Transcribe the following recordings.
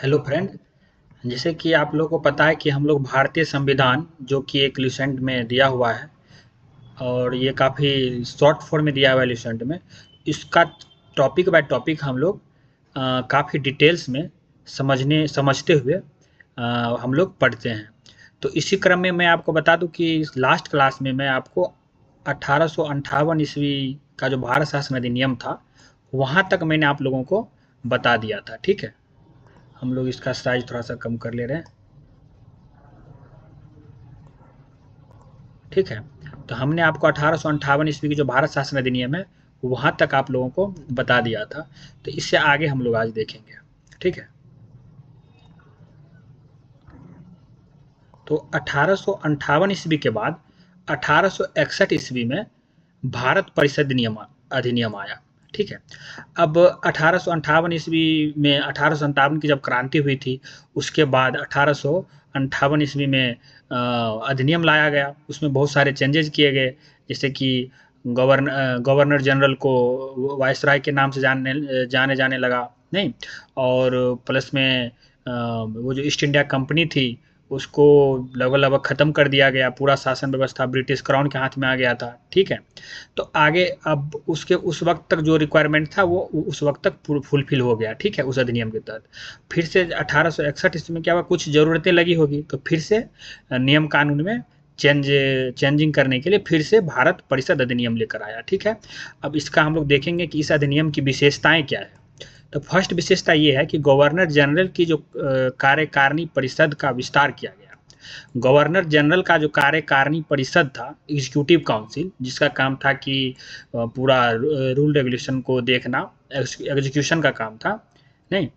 Hello friend. जैसे कि आप लोगों को पता है कि हम लोग भारतीय संविधान जो कि एक ल्यूसेंट में दिया हुआ है और ये काफ़ी शॉर्ट फॉर्म में दिया हुआ है ल्यूसेंट में। इसका टॉपिक बाय टॉपिक हम लोग काफ़ी डिटेल्स में समझते हुए हम लोग पढ़ते हैं। तो इसी क्रम में मैं आपको बता दूं कि इस लास्ट क्लास में मैं आपको 1858 ईस्वी का जो भारत शासन अधिनियम था वहाँ तक मैंने आप लोगों को बता दिया था। ठीक है, हम लोग इसका साइज थोड़ा सा कम कर ले रहे हैं। ठीक है, तो हमने आपको 1858 ईस्वी की जो भारत शासन अधिनियम है वहाँ तक आप लोगों को बता दिया था। तो इससे आगे हम लोग आज देखेंगे। ठीक है, तो 1858 ईस्वी के बाद 1861 ईस्वी में भारत परिषद नियम अधिनियम आया। ठीक है, अब 1858 ईस्वी में 1857 की जब क्रांति हुई थी उसके बाद 1858 ईस्वी में अधिनियम लाया गया। उसमें बहुत सारे चेंजेस किए गए, जैसे कि गवर्नर जनरल को वायसराय के नाम से जाने जाने लगा नहीं, और प्लस में वो जो ईस्ट इंडिया कंपनी थी उसको लगभग लगभग ख़त्म कर दिया गया। पूरा शासन व्यवस्था ब्रिटिश क्राउन के हाथ में आ गया था। ठीक है, तो आगे अब उसके उस वक्त तक जो रिक्वायरमेंट था वो उस वक्त तक फुलफिल हो गया। ठीक है, उस अधिनियम के तहत फिर से 1861 ईस्वी में क्या हुआ, कुछ ज़रूरतें लगी होगी तो फिर से नियम कानून में चेंजिंग करने के लिए फिर से भारत परिषद अधिनियम लेकर आया। ठीक है, अब इसका हम लोग देखेंगे कि इस अधिनियम की विशेषताएं क्या है। तो फर्स्ट विशेषता ये है कि गवर्नर जनरल की जो कार्यकारिणी परिषद का विस्तार किया गया। गवर्नर जनरल का जो कार्यकारिणी परिषद था, एग्जीक्यूटिव काउंसिल, जिसका काम था कि पूरा रूल रेगुलेशन को देखना, एग्जीक्यूशन का काम था नहीं,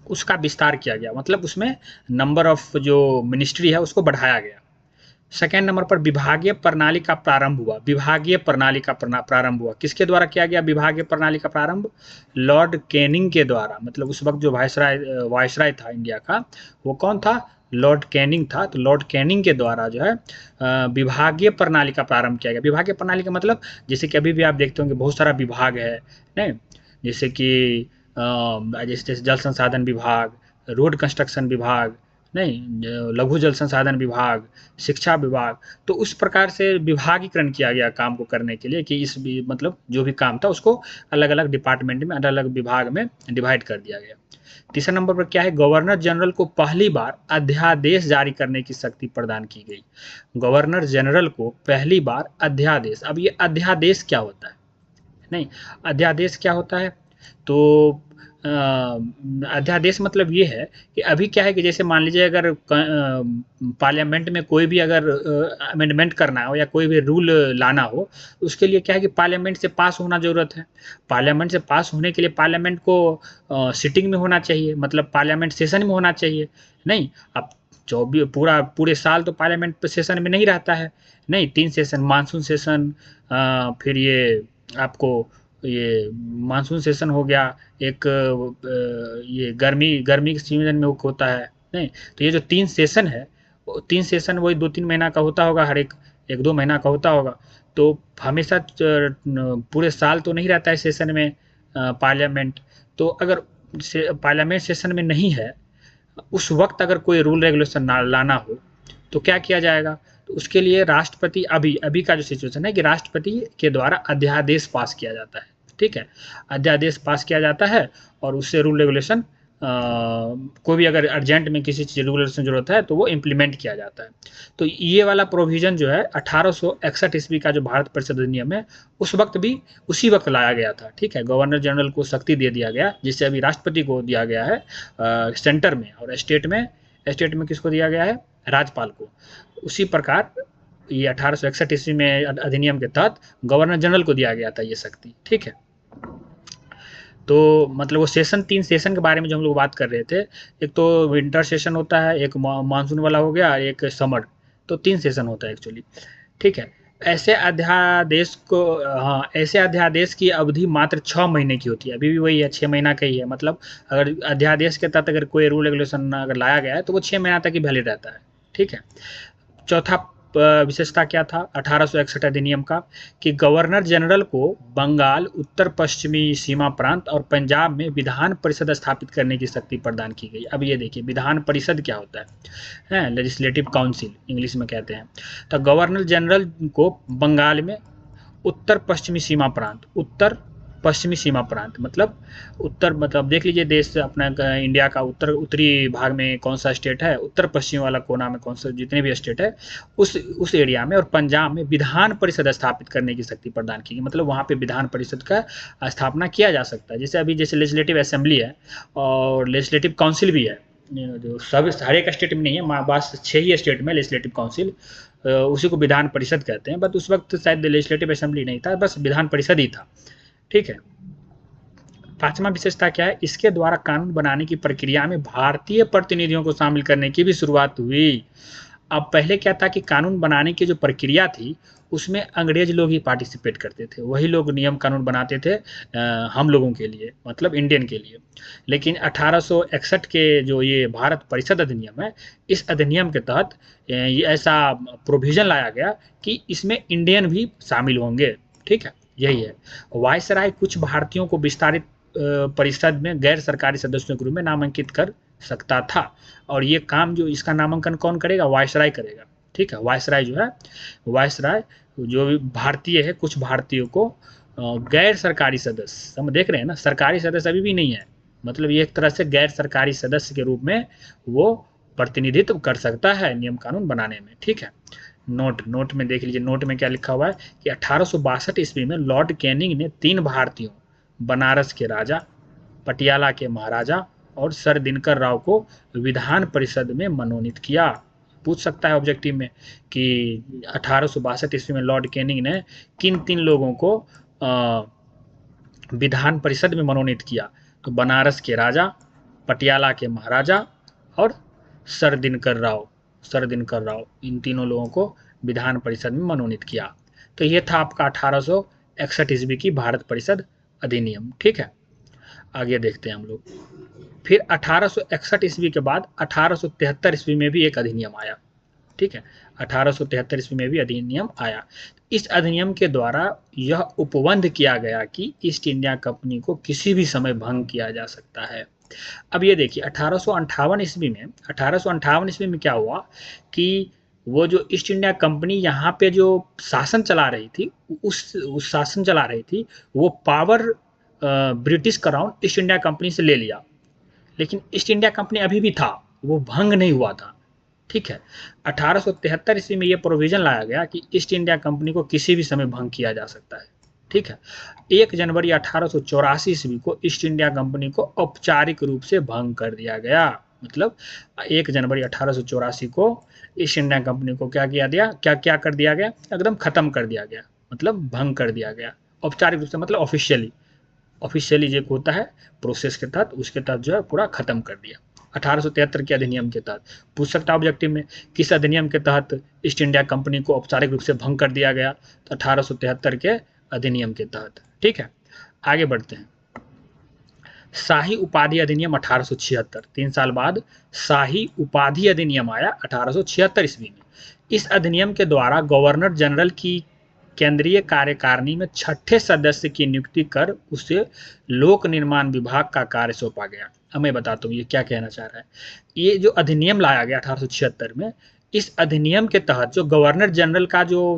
उसका विस्तार किया गया। मतलब उसमें नंबर ऑफ जो मिनिस्ट्री है उसको बढ़ाया गया। सेकेंड नंबर पर विभागीय प्रणाली का प्रारंभ हुआ। विभागीय प्रणाली का प्रारंभ हुआ किसके द्वारा किया गया? विभागीय प्रणाली का प्रारंभ लॉर्ड कैनिंग के द्वारा। मतलब उस वक्त जो वायसराय था इंडिया का, वो कौन था? लॉर्ड कैनिंग था। तो लॉर्ड कैनिंग के द्वारा जो है विभागीय प्रणाली का प्रारंभ किया गया। विभागीय प्रणाली का मतलब जैसे कि अभी भी आप देखते होंगे बहुत सारा विभाग है नहीं, जैसे कि जैसे जल संसाधन विभाग, रोड कंस्ट्रक्शन विभाग नहीं, लघु जल संसाधन विभाग, शिक्षा विभाग। तो उस प्रकार से विभागीकरण किया गया काम को करने के लिए कि इस मतलब जो भी काम था उसको अलग अलग डिपार्टमेंट में, अलग अलग विभाग में डिवाइड कर दिया गया। तीसरा नंबर पर क्या है? गवर्नर जनरल को पहली बार अध्यादेश जारी करने की शक्ति प्रदान की गई। गवर्नर जनरल को पहली बार अध्यादेश। अब ये अध्यादेश क्या होता है नहीं, अध्यादेश क्या होता है? तो अध्यादेश मतलब ये है कि अभी क्या है कि जैसे मान लीजिए अगर पार्लियामेंट में कोई भी अगर अमेंडमेंट करना हो या कोई भी रूल लाना हो, उसके लिए क्या है कि पार्लियामेंट से पास होना ज़रूरत है। पार्लियामेंट से पास होने के लिए पार्लियामेंट को सिटिंग में होना चाहिए, मतलब पार्लियामेंट सेशन में होना चाहिए नहीं। अब पूरे साल तो पार्लियामेंट सेशन में नहीं रहता है नहीं, 3 सेशन, मानसून सेशन, फिर ये आपको ये मानसून सेशन हो गया, एक ये गर्मी गर्मी के सीजन में होता है नहीं। तो ये जो 3 सेशन है, वो 3 सेशन वही 2-3 महीना का होता होगा, हर एक 1-2 महीना का होता होगा। तो हमेशा पूरे साल तो नहीं रहता है सेशन में पार्लियामेंट। तो अगर पार्लियामेंट सेशन में नहीं है, उस वक्त अगर कोई रूल रेगुलेशन लाना हो तो क्या किया जाएगा? तो उसके लिए राष्ट्रपति, अभी अभी का जो सिचुएशन है कि राष्ट्रपति के द्वारा अध्यादेश पास किया जाता है। ठीक है, अध्यादेश पास किया जाता है और उससे रूल रेगुलेशन कोई भी अगर अर्जेंट में किसी चीज़ रेगुलेशन जरूरत है तो वो इम्प्लीमेंट किया जाता है। तो ये वाला प्रोविजन जो है 1861 ईस्वी का जो भारत परिषद अधिनियम है उस वक्त भी उसी वक्त लाया गया था। ठीक है, गवर्नर जनरल को शक्ति दे दिया गया, जिससे अभी राष्ट्रपति को दिया गया है सेंटर में, और स्टेट में किसको दिया गया है? राज्यपाल को। उसी प्रकार ये 1861 ईस्वी में अधिनियम के तहत गवर्नर जनरल को दिया गया था ये शक्ति। ठीक है, तो मतलब वो सेशन, 3 सेशन के बारे में जो हम लोग बात कर रहे थे, एक तो विंटर सेशन होता है, एक मानसून वाला हो गया, एक समर। तो 3 सेशन होता है एक्चुअली। ठीक है, ऐसे अध्यादेश को, हाँ, ऐसे अध्यादेश की अवधि मात्र 6 महीने की होती है। अभी भी वही है, 6 महीना का ही है। मतलब अगर अध्यादेश के तहत अगर कोई रूल रेगुलेशन अगर लाया गया है तो वो 6 महीना तक ही वैलिड रहता है। ठीक है, चौथा विशेषता क्या था 1861 अधिनियम का, कि गवर्नर जनरल को बंगाल, उत्तर पश्चिमी सीमा प्रांत और पंजाब में विधान परिषद स्थापित करने की शक्ति प्रदान की गई। अब ये देखिए विधान परिषद क्या होता है, लेजिस्लेटिव काउंसिल इंग्लिश में कहते हैं। तो गवर्नर जनरल को बंगाल में उत्तर पश्चिमी सीमा प्रांत, उत्तर पश्चिमी सीमा प्रांत मतलब उत्तर, मतलब देख लीजिए देश अपना इंडिया का उत्तरी भाग में कौन सा स्टेट है, उत्तर पश्चिम वाला कोना में कौन सा, जितने भी स्टेट है उस एरिया में, और पंजाब में विधान परिषद स्थापित करने की शक्ति प्रदान की गई। मतलब वहाँ पे विधान परिषद का स्थापना किया जा सकता है। जैसे अभी जैसे लेजिस्लेटिव असेंबली है और लेजिस्लेटिव काउंसिल भी है, जो सब हर एक स्टेट में नहीं है, बस 6 ही स्टेट में लेजिस्लेटिव काउंसिल, उसी को विधान परिषद कहते हैं। बट उस वक्त शायद लेजिस्लेटिव असेंबली नहीं था, बस विधान परिषद ही था। ठीक है। पांचवा विशेषता क्या है, इसके द्वारा कानून बनाने की प्रक्रिया में भारतीय प्रतिनिधियों को शामिल करने की भी शुरुआत हुई। अब पहले क्या था कि कानून बनाने की जो प्रक्रिया थी उसमें अंग्रेज लोग ही पार्टिसिपेट करते थे, वही लोग नियम कानून बनाते थे हम लोगों के लिए, मतलब इंडियन के लिए। लेकिन 1861 के जो ये भारत परिषद अधिनियम है, इस अधिनियम के तहत ये ऐसा प्रोविजन लाया गया कि इसमें इंडियन भी शामिल होंगे। ठीक है, यही है। वायसराय कुछ भारतीयों को विस्तारित परिषद में गैर सरकारी सदस्यों के रूप में नामांकित कर सकता था, और ये काम जो इसका नामांकन कौन करेगा, वायसराय करेगा। ठीक है, वायसराय जो है, वायसराय जो भारतीय है, कुछ भारतीयों को गैर सरकारी सदस्य, हम देख रहे हैं ना, सरकारी सदस्य अभी भी नहीं है, मतलब ये एक तरह से गैर सरकारी सदस्य के रूप में वो प्रतिनिधित्व कर सकता है नियम कानून बनाने में। ठीक है। नोट में देख लीजिए, नोट में क्या लिखा हुआ है कि 1862 ईस्वी में लॉर्ड कैनिंग ने 3 भारतीयों, बनारस के राजा, पटियाला के महाराजा और सर दिनकर राव को विधान परिषद में मनोनीत किया। पूछ सकता है ऑब्जेक्टिव में कि 1862 ईस्वी में लॉर्ड कैनिंग ने किन 3 लोगों को विधान परिषद में मनोनीत किया, तो बनारस के राजा, पटियाला के महाराजा और सर दिनकर राव, इन तीनों लोगों को विधान परिषद में मनोनीत किया। तो ये था आपका 1861 ईस्वी की भारत परिषद अधिनियम। ठीक है, आगे देखते हैं हम लोग। फिर 1861 ईस्वी के बाद 1873 ईस्वी में भी एक अधिनियम आया। ठीक है, 1873 ईस्वी में भी अधिनियम आया। इस अधिनियम के द्वारा यह उपबंध किया गया कि ईस्ट इंडिया कंपनी को किसी भी समय भंग किया जा सकता है। अब ये देखिए 1858 ईस्वी में क्या हुआ कि वो जो ईस्ट इंडिया कंपनी यहाँ पे जो शासन चला रही थी, उस शासन चला रही थी, वो power British crown east India company से ले लिया। लेकिन ईस्ट इंडिया कंपनी अभी भी था, वो भंग नहीं हुआ था। ठीक है, 1873 ईस्वी में ये प्रोविजन लाया गया कि ईस्ट इंडिया कंपनी को किसी भी समय भंग किया जा सकता है। ठीक है, 1 जनवरी 1884 ईस्वी को ईस्ट इंडिया कंपनी को औपचारिक रूप से भंग कर दिया गया। मतलब 1 जनवरी 1884 को ईस्ट इंडिया कंपनी को क्या कर दिया गया, एकदम खत्म कर दिया गया, मतलब भंग कर दिया गया। औपचारिक रूप से मतलब ऑफिशियली जो होता है प्रोसेस के तहत, उसके तहत जो है पूरा खत्म कर दिया। 1873 के अधिनियम के तहत पूछ सकता है ऑब्जेक्टिव में, किस अधिनियम के तहत ईस्ट इंडिया कंपनी को औपचारिक रूप से भंग कर दिया गया, तो 1873 के अधिनियम के तहत। ठीक है, आगे बढ़ते हैं। शाही उपाधि अधिनियम 1876, 3 साल बाद शाही उपाधि अधिनियम आया 1876 ईस्वी में। इस अधिनियम के द्वारा गवर्नर जनरल की केंद्रीय कार्यकारिणी में 6ठे सदस्य की नियुक्ति कर उसे लोक निर्माण विभाग का कार्य सौंपा गया। अब मैं बताता हूँ ये क्या कहना चाह रहा है। ये जो अधिनियम लाया गया 1876 में, इस अधिनियम के तहत जो गवर्नर जनरल का जो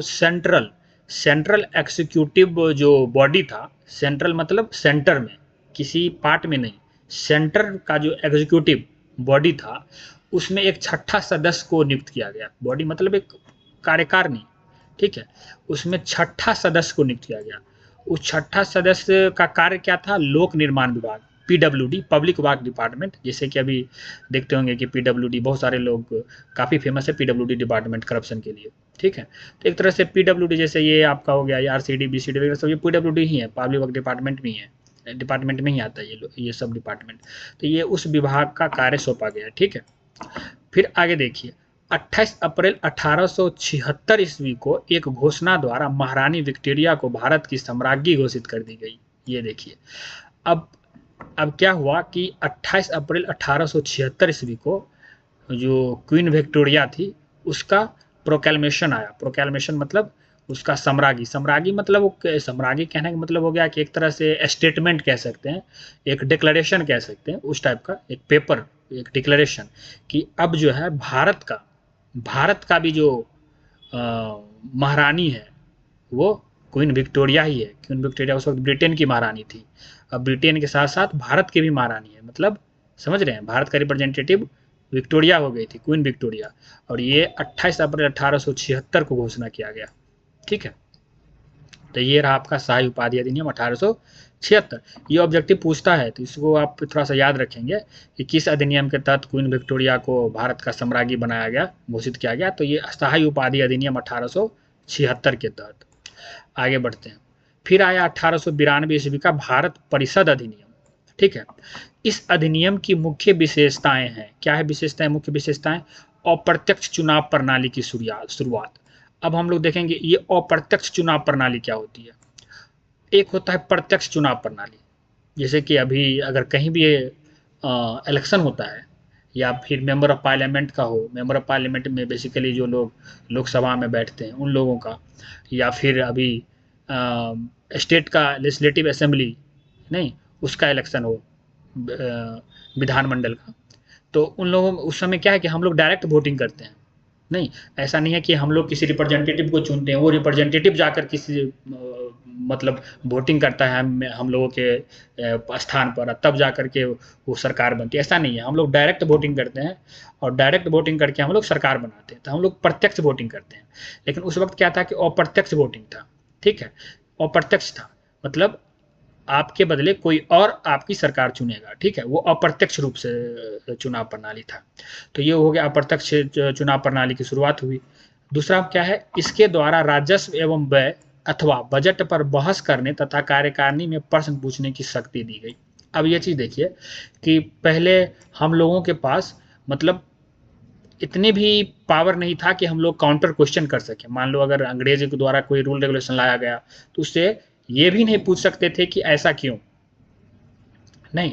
सेंट्रल एक्सिक्यूटिव जो बॉडी था, सेंट्रल मतलब सेंटर में, किसी पार्ट में नहीं, सेंटर का जो एग्जीक्यूटिव बॉडी था, उसमें एक 6ठा सदस्य को नियुक्त किया गया। बॉडी मतलब एक कार्यकारिणी। ठीक है, उसमें 6ठा सदस्य को नियुक्त किया गया। उस 6ठा सदस्य का कार्य क्या था, लोक निर्माण विभाग, पीडब्ल्यूडी, पब्लिक वर्क डिपार्टमेंट। जैसे कि अभी देखते होंगे कि पीडब्ल्यूडी, बहुत सारे लोग, काफ़ी फेमस है पीडब्ल्यूडी डिपार्टमेंट करप्शन के लिए। ठीक है, तो एक तरह से पीडब्ल्यूडी जैसे ये आपका हो गया, आरसीडी, बीसीडी वगैरह सब ये पीडब्ल्यूडी ही है, पब्लिक वर्क डिपार्टमेंट में ही आता है ये सब डिपार्टमेंट। तो ये उस विभाग का कार्य सौंपा गया। ठीक है, फिर आगे देखिए 28 अप्रैल 1876 ईस्वी को एक घोषणा द्वारा महारानी विक्टोरिया को भारत की सम्राज्ञी घोषित कर दी गई। ये देखिए, अब क्या हुआ कि 28 अप्रैल 1876 ईस्वी को जो क्वीन विक्टोरिया थी, उसका प्रोक्लेमेशन आया। प्रोक्लेमेशन मतलब उसका सम्राज्ञी, सम्राज्ञी मतलब वो सम्राज्ञी कहने का मतलब हो गया कि एक तरह से स्टेटमेंट कह सकते हैं, एक डिक्लेरेशन कह सकते हैं, उस टाइप का एक पेपर, एक डिक्लेरेशन कि अब जो है भारत का भी जो महारानी है वो क्वीन विक्टोरिया ही है। क्वीन विक्टोरिया उस वक्त ब्रिटेन की महारानी थी, अब ब्रिटेन के साथ साथ भारत की भी महारानी है, मतलब समझ रहे हैं, भारत का रिप्रेजेंटेटिव विक्टोरिया हो गई थी, क्वीन विक्टोरिया। और ये 28 अप्रैल 1876 को घोषणा किया गया। ठीक है, तो ये रहा आपका शाही उपाधि अधिनियम 1876। ये ऑब्जेक्टिव पूछता है तो इसको आप थोड़ा सा याद रखेंगे कि किस अधिनियम के तहत क्वीन विक्टोरिया को भारत का सम्राज्ञी बनाया गया, घोषित किया गया। तो ये शाही उपाधि अधिनियम 1876 के तहत। आगे बढ़ते हैं, फिर आया 1892 ईस्वी का भारत परिषद अधिनियम। ठीक है, इस अधिनियम की मुख्य विशेषताएं हैं, क्या है विशेषताएं, मुख्य विशेषताएं, अप्रत्यक्ष चुनाव प्रणाली की शुरुआत। अब हम लोग देखेंगे ये अप्रत्यक्ष चुनाव प्रणाली क्या होती है। एक होता है प्रत्यक्ष चुनाव प्रणाली, जैसे कि अभी अगर कहीं भी इलेक्शन होता है या फिर मेंबर ऑफ पार्लियामेंट का हो, मेंबर ऑफ पार्लियामेंट में बेसिकली जो लोग लोकसभा में बैठते हैं उन लोगों का, या फिर अभी स्टेट का लेजिस्लेटिव असेंबली नहीं उसका इलेक्शन हो, विधानमंडल का, तो उन लोगों उस समय क्या है कि हम लोग डायरेक्ट वोटिंग करते हैं। नहीं, ऐसा नहीं है कि हम लोग किसी रिप्रेजेंटेटिव को चुनते हैं, वो रिप्रेजेंटेटिव जाकर किसी मतलब वोटिंग करता है हम लोगों के स्थान पर, तब जाकर के वो सरकार बनती है, ऐसा नहीं है। हम लोग डायरेक्ट वोटिंग करते हैं और डायरेक्ट वोटिंग करके हम लोग सरकार बनाते हैं, तो हम लोग प्रत्यक्ष वोटिंग करते हैं। लेकिन उस वक्त क्या था कि अप्रत्यक्ष वोटिंग था। ठीक है, अप्रत्यक्ष था, मतलब आपके बदले कोई और आपकी सरकार चुनेगा। ठीक है, वो अप्रत्यक्ष रूप से चुनाव प्रणाली था। तो ये हो गया अप्रत्यक्ष चुनाव प्रणाली की शुरुआत हुई। दूसरा क्या है, इसके द्वारा राजस्व एवं व्यय अथवा बजट पर बहस करने तथा कार्यकारिणी में प्रश्न पूछने की शक्ति दी गई। अब ये चीज देखिए कि पहले हम लोगों के पास मतलब इतने भी पावर नहीं था कि हम लोग काउंटर क्वेश्चन कर सकें। मान लो अगर अंग्रेज के द्वारा कोई रूल रेगुलेशन लाया गया तो उससे ये भी नहीं पूछ सकते थे कि ऐसा क्यों, नहीं।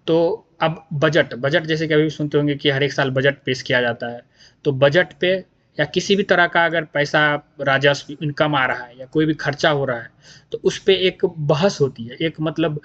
तो अब बजट जैसे कि अभी सुनते होंगे कि हर एक साल बजट पेश किया जाता है, तो बजट पे या किसी भी तरह का अगर पैसा राजस्व इनकम आ रहा है या कोई भी खर्चा हो रहा है तो उस पे एक बहस होती है, एक मतलब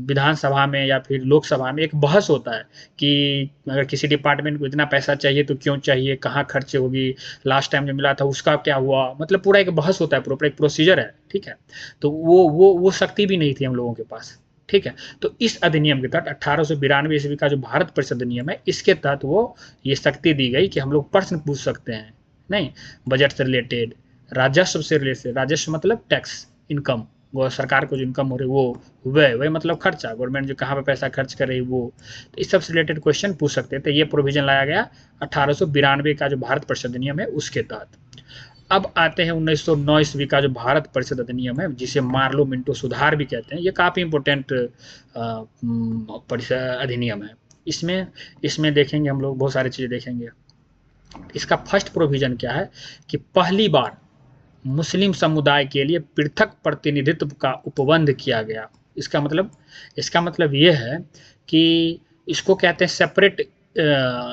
विधानसभा में या फिर लोकसभा में एक बहस होता है कि अगर किसी डिपार्टमेंट को इतना पैसा चाहिए तो क्यों चाहिए, कहाँ खर्च होगी, लास्ट टाइम जो मिला था उसका क्या हुआ, मतलब पूरा एक बहस होता है, पूरा एक प्रोसीजर है। ठीक है, तो वो शक्ति भी नहीं थी हम लोगों के पास। ठीक है, तो इस अधिनियम के तहत 1892 ईस्वी का जो भारत परिषद अधिनियम है, इसके तहत वो ये शक्ति दी गई कि हम लोग प्रश्न पूछ सकते हैं, नहीं बजट से रिलेटेड, राजस्व से रिलेटेड, राजस्व मतलब टैक्स, इनकम, वो सरकार को जो इनकम हो रही है वो, व्यय मतलब खर्चा, गवर्नमेंट जो कहाँ पे पैसा खर्च कर रही है वो, तो इस सब से रिलेटेड क्वेश्चन पूछ सकते थे। ये प्रोविजन लाया गया 1892 का जो भारत परिषद अधिनियम है उसके तहत। अब आते हैं 1909 ईस्वी का जो भारत परिषद अधिनियम है, जिसे मार्लो मिंटो सुधार भी कहते हैं। ये काफ़ी इंपॉर्टेंट परिषद अधिनियम है। इसमें इसमें देखेंगे हम लोग बहुत सारी चीज़ें देखेंगे। इसका फर्स्ट प्रोविजन क्या है कि पहली बार मुस्लिम समुदाय के लिए पृथक प्रतिनिधित्व का उपबंध किया गया। इसका मतलब ये है कि इसको कहते हैं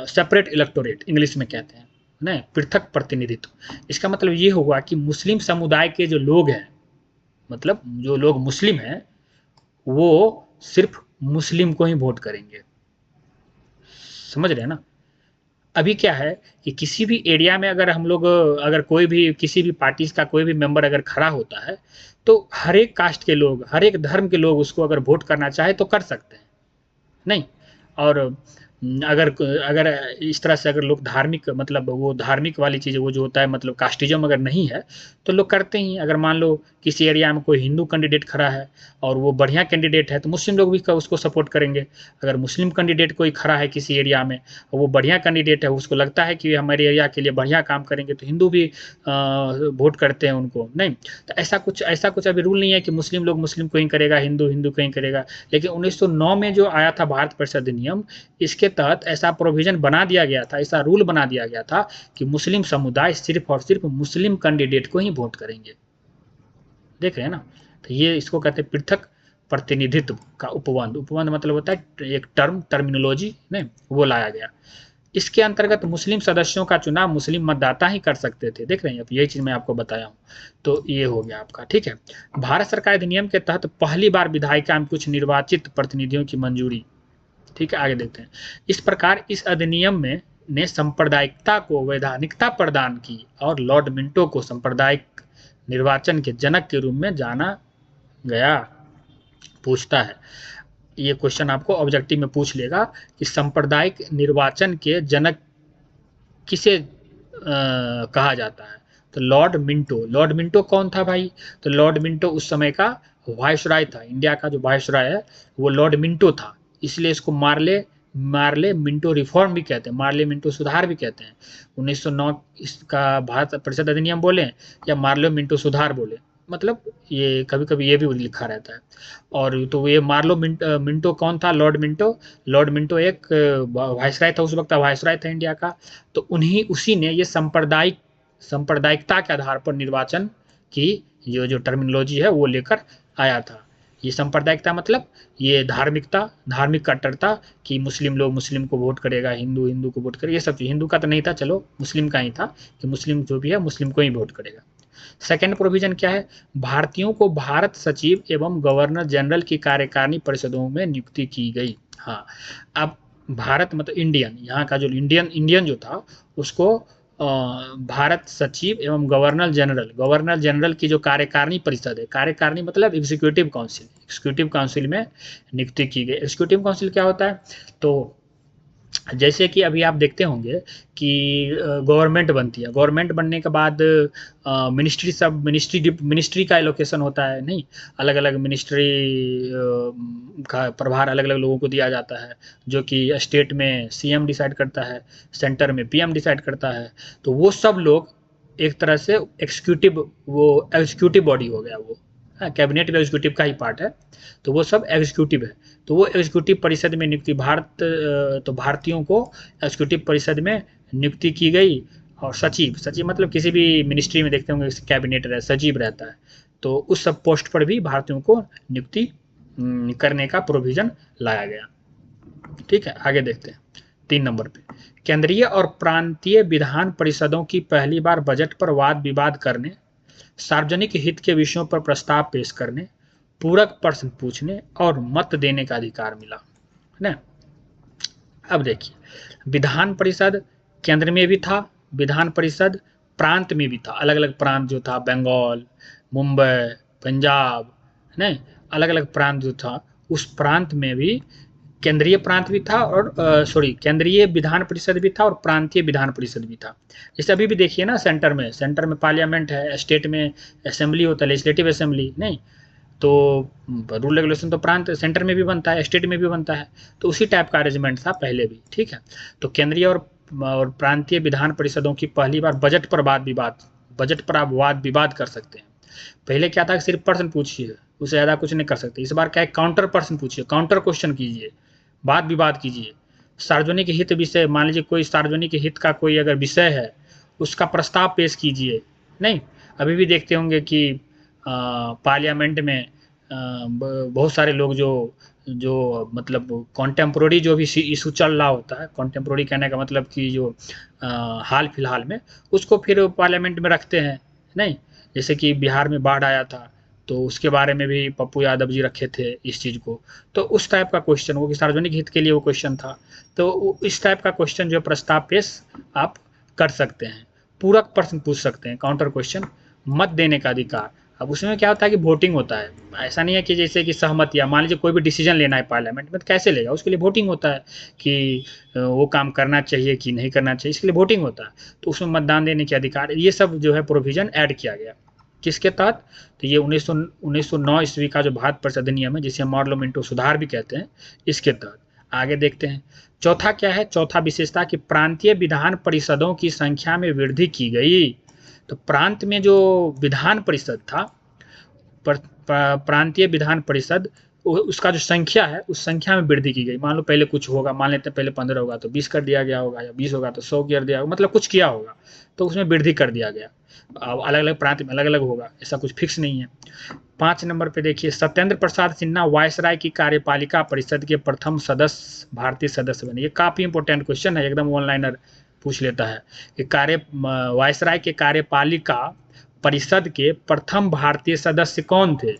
सेपरेट इलेक्टोरेट, इंग्लिश में कहते हैं नहीं, पृथक प्रतिनिधित्व। इसका मतलब ये हुआ कि मुस्लिम समुदाय के जो लोग हैं, मतलब जो लोग मुस्लिम हैं, वो सिर्फ मुस्लिम को ही वोट करेंगे। समझ रहे हैं ना। अभी क्या है कि किसी भी एरिया में अगर हम लोग, अगर कोई भी किसी भी पार्टी का कोई भी मेंबर अगर खड़ा होता है तो हर एक कास्ट के लोग, हर एक धर्म के लोग उसको अगर वोट करना चाहे तो कर सकते हैं, नहीं। और अगर अगर इस तरह से अगर लोग धार्मिक, मतलब वो धार्मिक वाली चीज़, वो जो होता है मतलब कास्टिज्म अगर नहीं है तो लोग करते ही। अगर मान लो किसी एरिया में कोई हिंदू कैंडिडेट खड़ा है और वो बढ़िया कैंडिडेट है तो मुस्लिम लोग भी उसको सपोर्ट करेंगे। अगर मुस्लिम कैंडिडेट कोई खड़ा है किसी एरिया में और वो बढ़िया कैंडिडेट है, उसको लगता है कि हमारे एरिया के लिए बढ़िया काम करेंगे, तो हिंदू भी वोट करते हैं उनको, नहीं। तो ऐसा कुछ अभी रूल नहीं है कि मुस्लिम लोग मुस्लिम को ही करेगा, हिंदू हिंदू को ही करेगा। लेकिन 1909 में जो आया था भारत परिषद अधिनियम, इसके तहत ऐसा प्रोविजन बना दिया गया था, ऐसा रूल बना दिया गया था कि मुस्लिम समुदाय सिर्फ और सिर्फ मुस्लिम कैंडिडेट को ही वोट करेंगे। देख रहे हैं ना। तो ये इसको कहते हैं पृथक प्रतिनिधित्व का उपबंध। उपबंध मतलब होता है एक टर्मिनोलॉजी नहीं, वो लाया गया। इसके अंतर्गत मुस्लिम सदस्यों का चुनाव मुस्लिम मतदाता ही कर सकते थे। देख रहे हैं, अब यही चीज़ मैं आपको बताया हूँ। तो ये हो गया आपका, ठीक है। भारत सरकार अधिनियम के तहत पहली बार विधायिका में कुछ निर्वाचित प्रतिनिधियों की मंजूरी, ठीक है। आगे देखते हैं। इस प्रकार इस अधिनियम में ने सांप्रदायिकता को वैधानिकता प्रदान की और लॉर्ड मिंटो को सांप्रदायिक निर्वाचन के जनक के रूप में जाना गया। पूछता है, ये क्वेश्चन आपको ऑब्जेक्टिव में पूछ लेगा कि सांप्रदायिक निर्वाचन के जनक किसे कहा जाता है। तो लॉर्ड मिंटो। लॉर्ड मिंटो कौन था भाई? तो लॉर्ड मिंटो उस समय का वायसराय था। इंडिया का जो वायसराय है वो लॉर्ड मिंटो था, इसलिए इसको मार्ले मिंटो रिफॉर्म भी कहते हैं, मार्ले मिंटो सुधार भी कहते हैं। 1909 इसका भारत परिषद अधिनियम बोले या मार्ले मिंटो सुधार बोले, मतलब ये कभी कभी ये भी लिखा रहता है। और तो ये मार्लो मिंटो कौन था? Lord Minto. लॉर्ड मिंटो एक वायसराय था, उस वक्त वायसराय था इंडिया का। तो उसी ने ये सांप्रदायिकता के आधार पर निर्वाचन की जो टर्मिनोलॉजी है वो लेकर आया था। ये सांप्रदायिकता मतलब ये धार्मिक कट्टरता कि मुस्लिम लोग मुस्लिम को वोट करेगा, हिंदू हिंदू को वोट करेगा, ये सब चीज़। हिंदू का तो नहीं था, चलो मुस्लिम का ही था कि मुस्लिम जो भी है मुस्लिम को ही वोट करेगा। सेकेंड प्रोविजन क्या है? भारतीयों को भारत सचिव एवं गवर्नर जनरल की कार्यकारिणी परिषदों में नियुक्ति की गई। हाँ, अब भारत मतलब इंडियन, यहाँ का जो इंडियन जो था उसको भारत सचिव एवं गवर्नर जनरल की जो कार्यकारिणी परिषद है, कार्यकारिणी मतलब एग्जीक्यूटिव काउंसिल में नियुक्ति की गई। एग्जीक्यूटिव काउंसिल क्या होता है? तो जैसे कि अभी आप देखते होंगे कि गवर्नमेंट बनती है, गवर्नमेंट बनने के बाद मिनिस्ट्री का एलोकेशन होता है, नहीं, अलग अलग मिनिस्ट्री का प्रभार अलग अलग लोगों को दिया जाता है, जो कि स्टेट में सीएम डिसाइड करता है, सेंटर में पीएम डिसाइड करता है। तो वो सब लोग एक तरह से एग्जीक्यूटिव बॉडी हो गया वो, कैबिनेट भी एग्जीक्यूटिव का ही पार्ट है, तो वो सब एग्जीक्यूटिव है। तो वो एग्जीक्यूटिव परिषद में नियुक्ति तो भारतीयों को एग्जीक्यूटिव परिषद में नियुक्ति की गई। और सचिव मतलब किसी भी मिनिस्ट्री में देखते होंगे कैबिनेट सचिव रहता है, तो उस सब पोस्ट पर भी भारतीयों को नियुक्ति करने का प्रोविजन लाया गया। ठीक है, आगे देखते हैं 3 नंबर पे। केंद्रीय और प्रांतीय विधान परिषदों की पहली बार बजट पर वाद विवाद करने, सार्वजनिक हित के विषयों पर प्रस्ताव पेश करने, पूरक प्रश्न पूछने और मत देने का अधिकार मिला, है ना। अब देखिए, विधान परिषद केंद्र में भी था, विधान परिषद प्रांत में भी था। अलग अलग प्रांत जो था, बंगाल, मुंबई, पंजाब, नहीं, अलग अलग प्रांत जो था, उस प्रांत में भी केंद्रीय प्रांत भी था और केंद्रीय विधान परिषद भी था और प्रांतीय विधान परिषद भी था। जैसे अभी भी देखिए ना, सेंटर में पार्लियामेंट है, स्टेट में असेंबली होता है, लेजिस्लेटिव असेंबली, नहीं, तो रूल रेगुलेशन तो प्रांत सेंटर में भी बनता है, स्टेट में भी बनता है। तो उसी टाइप का अरेंजमेंट था पहले भी, ठीक है। तो केंद्रीय और प्रांतीय विधान परिषदों की पहली बार बजट पर आप वाद विवाद कर सकते हैं। पहले क्या था कि सिर्फ प्रश्न पूछिए, उससे ज़्यादा कुछ नहीं कर सकते। इस बार क्या है, काउंटर प्रश्न पूछिए, काउंटर क्वेश्चन कीजिए, वाद विवाद कीजिए। सार्वजनिक हित विषय, मान लीजिए कोई सार्वजनिक हित का कोई अगर विषय है, उसका प्रस्ताव पेश कीजिए। नहीं, अभी भी देखते होंगे कि पार्लियामेंट में बहुत सारे लोग जो मतलब कॉन्टेम्पोररी जो भी इशू चल रहा होता है, कॉन्टेम्पोररी कहने का मतलब कि जो हाल फिलहाल में, उसको फिर पार्लियामेंट में रखते हैं, नहीं। जैसे कि बिहार में बाढ़ आया था, तो उसके बारे में भी पप्पू यादव जी रखे थे इस चीज़ को। तो उस टाइप का क्वेश्चन, वो कि सार्वजनिक हित के लिए वो क्वेश्चन था, तो इस टाइप का क्वेश्चन जो प्रस्ताव पेश आप कर सकते हैं। पूरक प्रश्न पूछ सकते हैं, काउंटर क्वेश्चन, मत देने का अधिकार। अब उसमें क्या होता है कि वोटिंग होता है, ऐसा नहीं है कि जैसे कि सहमत, या मान लीजिए कोई भी डिसीजन लेना है पार्लियामेंट में, तो कैसे लेगा, उसके लिए वोटिंग होता है कि वो काम करना चाहिए कि नहीं करना चाहिए, इसके लिए वोटिंग होता है। तो उसमें मतदान देने के अधिकार, ये सब जो है प्रोविजन ऐड किया गया। किसके तहत? तो ये 1909 ईस्वी का जो भारत परिषद अधिनियम है, जिसे मार्लो मिंटो सुधार भी कहते हैं, इसके तहत। आगे देखते हैं, चौथा क्या है, चौथा विशेषता कि प्रांतीय विधान परिषदों की संख्या में वृद्धि की गई। तो प्रांत में जो विधान परिषद था, प्रांतीय विधान परिषद, उसका जो संख्या है, उस संख्या में वृद्धि की गई। मान लो पहले कुछ होगा, मान लेते हैं पहले 15 होगा तो 20 कर दिया गया होगा, या 20 होगा तो 100 कर दिया होगा, मतलब कुछ किया होगा, तो उसमें वृद्धि कर दिया गया। अलग अलग प्रांत में अलग अलग होगा, ऐसा कुछ फिक्स नहीं है। 5 नंबर पे देखिए, सत्येंद्र प्रसाद सिन्हा वायसराय की कार्यपालिका परिषद के प्रथम सदस्य, भारतीय सदस्य बने। ये काफी इंपॉर्टेंट क्वेश्चन है, एकदम ऑनलाइनर पूछ लेता है कि वायसराय के कार्यपालिका परिषद के प्रथम भारतीय सदस्य कौन थे?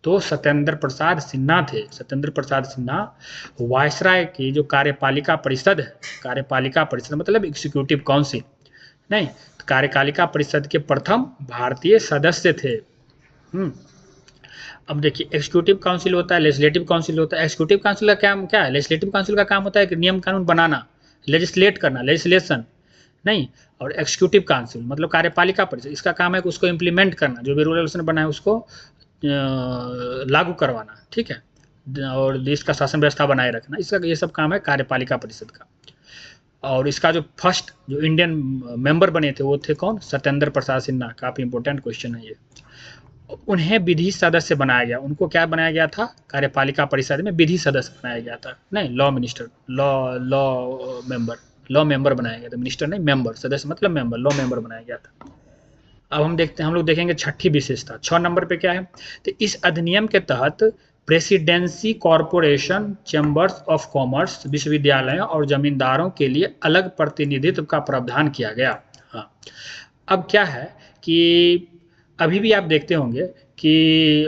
तो सत्येंद्र प्रसाद सिन्हा थे। सत्येंद्र प्रसाद सिन्हा वायसराय की जो कार्यपालिका परिषद है, कार्यपालिका परिषद मतलब एग्जीक्यूटिव काउंसिल नहीं, कार्यपालिका परिषद के प्रथम भारतीय सदस्य थे। अब देखिए, एग्जीक्यूटिव काउंसिल होता है, लेजिस्लेटिव काउंसिल होता है। एग्जीक्यूटिव काउंसिल का काम क्या है? लेजिस्लेटिव काउंसिल का काम होता है कि नियम कानून बनाना, लेजिस्लेट करना, लेजिस्लेशन नहीं। और एग्जीक्यूटिव काउंसिल मतलब कार्यपालिका परिषद, इसका काम है कि उसको इम्प्लीमेंट करना, जो भी रूल रेगुलेशन बना है उसको लागू करवाना, ठीक है, और देश का शासन व्यवस्था बनाए रखना, इसका ये सब काम है कार्यपालिका परिषद का। और इसका जो फर्स्ट जो इंडियन मेंबर बने थे वो थे कौन? सत्येंद्र प्रसाद सिन्हा। काफी इंपॉर्टेंट क्वेश्चन है ये। उन्हें विधि सदस्य बनाया गया। उनको क्या बनाया गया था? कार्यपालिका परिषद में विधि सदस्य बनाया गया था, नहीं लॉ मिनिस्टर, लॉ मेंबर बनाया गया था, मिनिस्टर नहीं, मेंबर, सदस्य मतलब मेंबर, लॉ मेंबर बनाया गया था। अब हम लोग देखेंगे छठी विशेषता। 6 नंबर पे क्या है? तो इस अधिनियम के तहत presidency corporation, chambers of commerce, विश्वविद्यालयों और जमींदारों के लिए अलग प्रतिनिधित्व का प्रावधान किया गया। हाँ, अब क्या है कि अभी भी आप देखते होंगे कि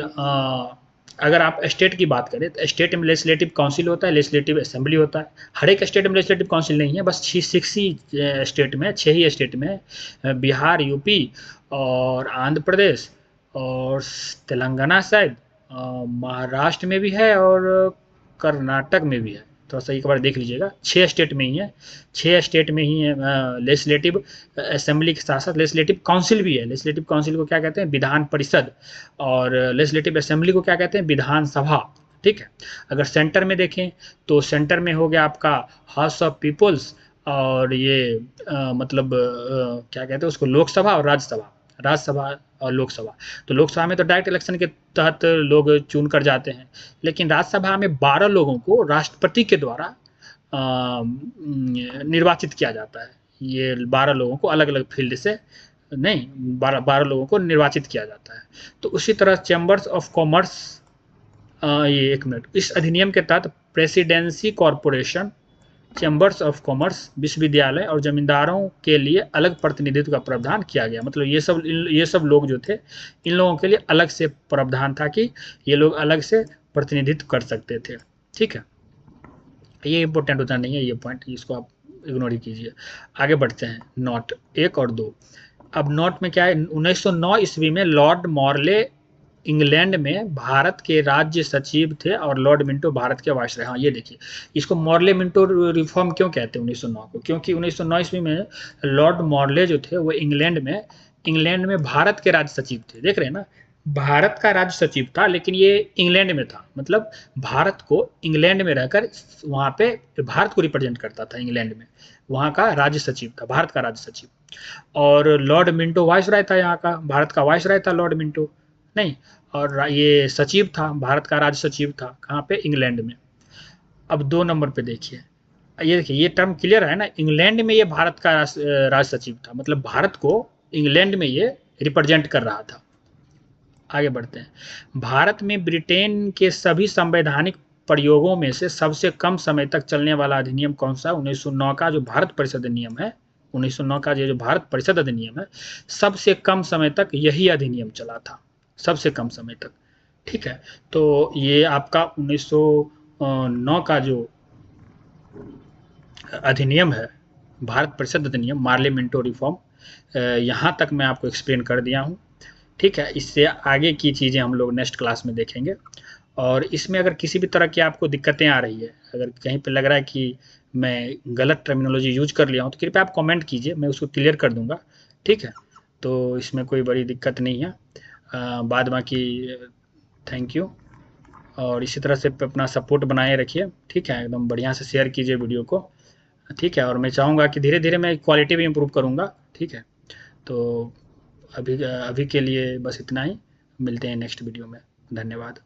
अगर आप स्टेट की बात करें तो स्टेट में लेजिस्लेटिव काउंसिल होता है, लेजिस्लेटिव असेंबली होता है। हर एक स्टेट में लेजिस्लेटिव काउंसिल नहीं है, बस 6 ही स्टेट में, 6 ही स्टेट में, बिहार, यूपी और आंध्र प्रदेश और तेलंगाना शायद, महाराष्ट्र में भी है और कर्नाटक में भी है। थोड़ा सा एक बार देख लीजिएगा, 6 स्टेट में ही है, 6 स्टेट में ही लेजिस्लेटिव असेंबली के साथ साथ लेजिस्लेटिव काउंसिल भी है। लेजिस्लेटिव काउंसिल को क्या कहते हैं? विधान परिषद। और लेजिस्लेटिव असेंबली को क्या कहते हैं? विधानसभा, ठीक है। अगर सेंटर में देखें तो सेंटर में हो गया आपका हाउस ऑफ पीपल्स, और ये मतलब क्या कहते हैं उसको, लोकसभा और राज्यसभा, राज्यसभा और लोकसभा। तो लोकसभा में तो डायरेक्ट इलेक्शन के तहत लोग चुन कर जाते हैं, लेकिन राज्यसभा में 12 लोगों को राष्ट्रपति के द्वारा निर्वाचित किया जाता है। ये 12 लोगों को अलग अलग फील्ड से नहीं, 12 लोगों को निर्वाचित किया जाता है। तो उसी तरह चैम्बर्स ऑफ कॉमर्स, ये 1 मिनट, इस अधिनियम के तहत presidency corporation, chambers of commerce, विश्वविद्यालय और जमींदारों के लिए अलग प्रतिनिधित्व का प्रावधान किया गया। मतलब ये सब लोग जो थे, इन लोगों के लिए अलग से प्रावधान था कि ये लोग अलग से प्रतिनिधित्व कर सकते थे, ठीक है। ये इंपॉर्टेंट होता नहीं है ये पॉइंट, इसको आप इग्नोर ही कीजिए। आगे बढ़ते हैं, नोट 1 और 2। अब नोट में क्या है? 1909 ईस्वी में लॉर्ड मॉर्ले इंग्लैंड में भारत के राज्य सचिव थे और लॉर्ड मिंटो भारत के वायसराय। हाँ, ये देखिए, इसको मॉर्ले मिंटो रिफॉर्म क्यों कहते हैं 1909 को? क्योंकि 1909 ईस्वी में लॉर्ड मॉर्ले जो थे वो इंग्लैंड में भारत के राज्य सचिव थे। देख रहे हैं ना, भारत का राज्य सचिव था, लेकिन ये इंग्लैंड में था, मतलब भारत को इंग्लैंड में रहकर वहाँ पे भारत को रिप्रेजेंट करता था इंग्लैंड में, वहाँ का राज्य सचिव था, भारत का राज्य सचिव। और लॉर्ड मिंटो वायसराय था, यहाँ का भारत का वायसराय था लॉर्ड मिंटो, नहीं, और ये सचिव था, भारत का राज्य सचिव था, कहाँ पे? इंग्लैंड में। अब 2 नंबर पे देखिए, ये देखिए, ये टर्म क्लियर है ना, इंग्लैंड में ये भारत का राज्य सचिव था, मतलब भारत को इंग्लैंड में ये रिप्रेजेंट कर रहा था। आगे बढ़ते हैं। भारत में ब्रिटेन के सभी संवैधानिक प्रयोगों में से सबसे कम समय तक चलने वाला अधिनियम कौन सा? 1909 का जो भारत परिषद अधिनियम है, 1909 का जो भारत परिषद अधिनियम है, सबसे कम समय तक यही अधिनियम चला था, सबसे कम समय तक, ठीक है। तो ये आपका 1909 का जो अधिनियम है, भारत परिषद अधिनियम, मार्ले मिंटो रिफॉर्म, यहाँ तक मैं आपको एक्सप्लेन कर दिया हूँ, ठीक है। इससे आगे की चीज़ें हम लोग नेक्स्ट क्लास में देखेंगे। और इसमें अगर किसी भी तरह की आपको दिक्कतें आ रही है, अगर कहीं पे लग रहा है कि मैं गलत टर्मिनोलॉजी यूज कर लिया हूँ, तो कृपया आप कमेंट कीजिए, मैं उसको क्लियर कर दूंगा, ठीक है। तो इसमें कोई बड़ी दिक्कत नहीं है। बाद बाकी थैंक यू, और इसी तरह से अपना सपोर्ट बनाए रखिए, ठीक है, एकदम बढ़िया से शेयर कीजिए वीडियो को, ठीक है। और मैं चाहूँगा कि धीरे धीरे मैं क्वालिटी भी इम्प्रूव करूँगा, ठीक है। तो अभी के लिए बस इतना ही, मिलते हैं नेक्स्ट वीडियो में, धन्यवाद।